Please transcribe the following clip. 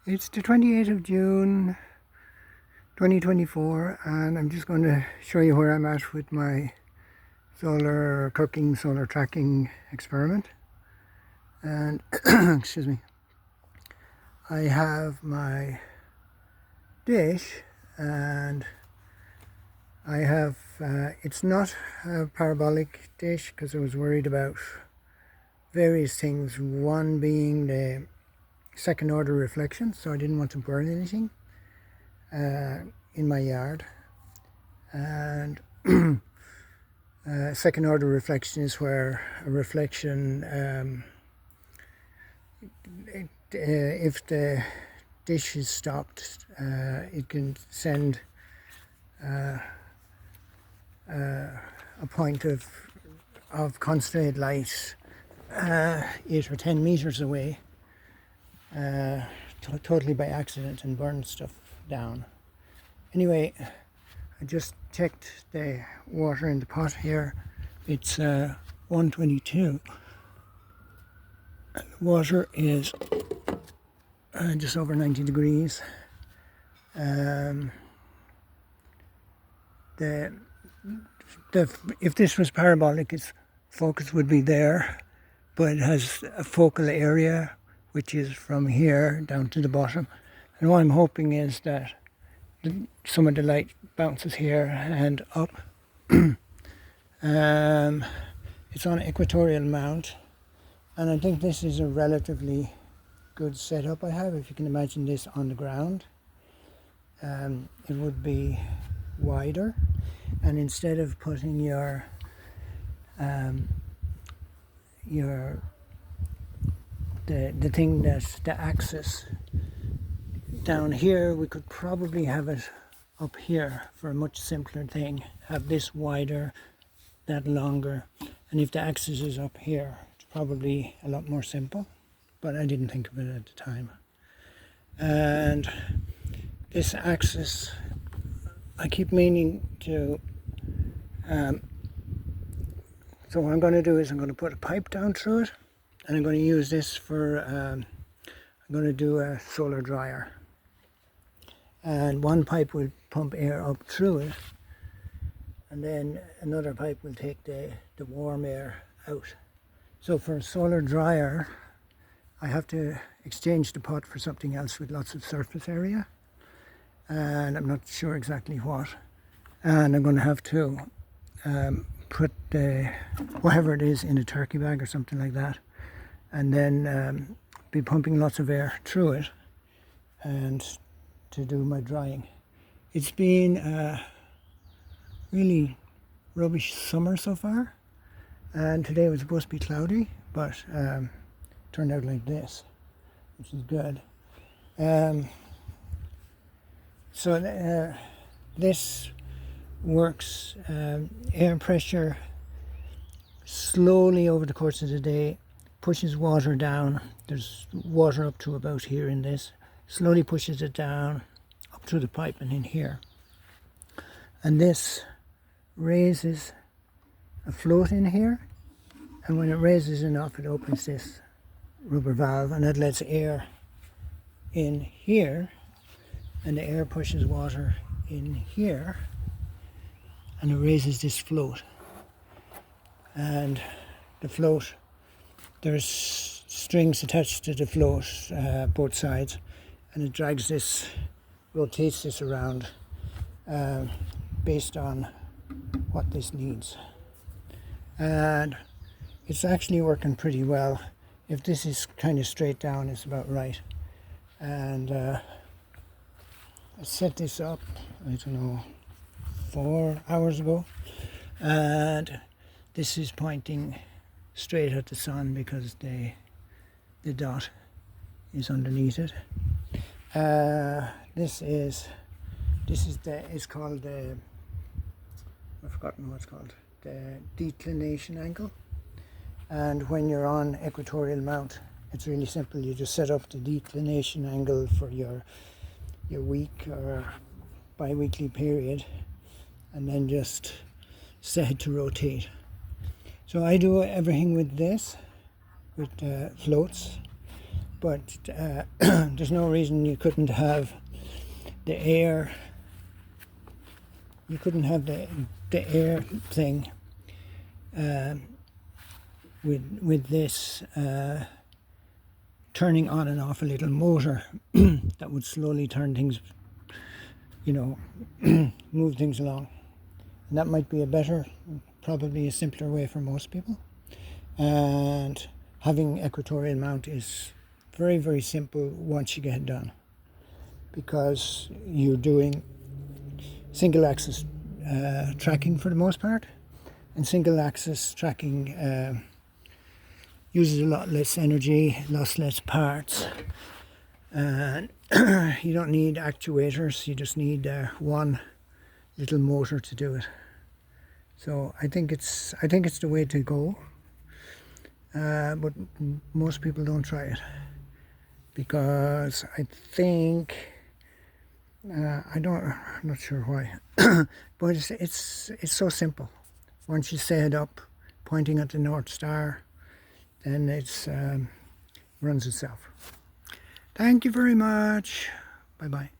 It's the 28th of June 2024, and I'm just going to show you where I'm at with my solar cooking, solar tracking experiment. And excuse me, I have my dish, and I have it's not a parabolic dish because I was worried about various things, one being the second order reflection, so I didn't want to burn anything in my yard. And second order reflection is where a reflection, if the dish is stopped, it can send a point of concentrated light 8 or 10 meters away, totally by accident, and burn stuff down. Anyway, I just checked the water in the pot here. It's 122. The water is just over 90 degrees. If this was parabolic, its focus would be there, but it has a focal area which is from here down to the bottom. And what I'm hoping is that some of the light bounces here and up. It's on equatorial mount, and I think this is a relatively good setup I have. If you can imagine this on the ground, it would be wider, and instead of putting your the thing that's the axis down here, we could probably have it up here for a much simpler thing. Have this wider, that longer, and if the axis is up here, it's probably a lot more simple, but I didn't think of it at the time. And this axis, I keep meaning to, so what I'm going to do is I'm going to put a pipe down through it, and I'm going to use this for, I'm going to do a solar dryer. And one pipe will pump air up through it, and then another pipe will take the warm air out. So for a solar dryer, I have to exchange the pot for something else with lots of surface area, and I'm not sure exactly what. And I'm going to have to put whatever it is in a turkey bag or something like that, and then be pumping lots of air through it and to do my drying. It's been a really rubbish summer so far, and today was supposed to be cloudy, but turned out like this, which is good. So this works air pressure slowly over the course of the day, pushes water down. There's water up to about here in this, slowly pushes it down up through the pipe and in here. And this raises a float in here, and when it raises enough, it opens this rubber valve, and it lets air in here, and the air pushes water in here, and it raises this float. And the float, there's strings attached to the float, both sides, and it drags this, rotates this around based on what this needs. And it's actually working pretty well. If this is kind of straight down, it's about right. And I set this up, I don't know, 4 hours ago, and this is pointing straight at the sun because the dot is underneath it. It's called the, I've forgotten what it's called, the declination angle. And when you're on equatorial mount, it's really simple. You just set up the declination angle for your week or bi-weekly period, and then just set it to rotate. So I do everything with this, with floats, but there's no reason you couldn't have the air. You couldn't have the air thing with this turning on and off a little motor that would slowly turn things, you know, move things along. And that might be a better, probably a simpler way for most people. And having equatorial mount is very, very simple once you get it done, because you're doing single axis tracking for the most part, and single axis tracking uses a lot less energy, lots less parts, and you don't need actuators. You just need one little motor to do it. So I think it's the way to go, but most people don't try it, because I think I'm not sure why, but it's so simple. Once you set it up, pointing at the North Star, then it's runs itself. Thank you very much. Bye bye.